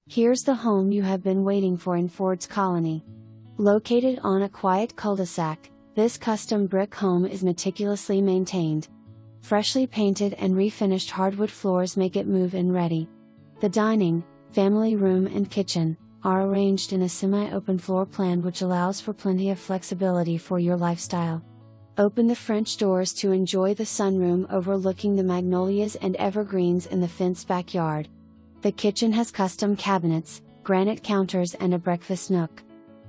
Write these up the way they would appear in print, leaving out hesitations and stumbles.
Here's the home you have been waiting for in Ford's Colony. Located on a quiet cul-de-sac, this custom brick home is meticulously maintained. Freshly painted and refinished hardwood floors make it move-in ready. The dining, family room and kitchen are arranged in a semi-open floor plan which allows for plenty of flexibility for your lifestyle. Open the French doors to enjoy the sunroom overlooking the magnolias and evergreens in the fenced backyard. The kitchen has custom cabinets, granite counters and a breakfast nook.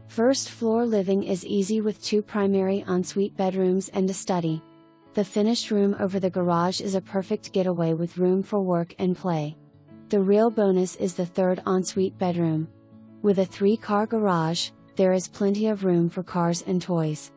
First floor living is easy with 2 primary ensuite bedrooms and a study. The finished room over the garage is a perfect getaway with room for work and play. The real bonus is the 3rd ensuite bedroom. With a 3-car garage, there is plenty of room for cars and toys.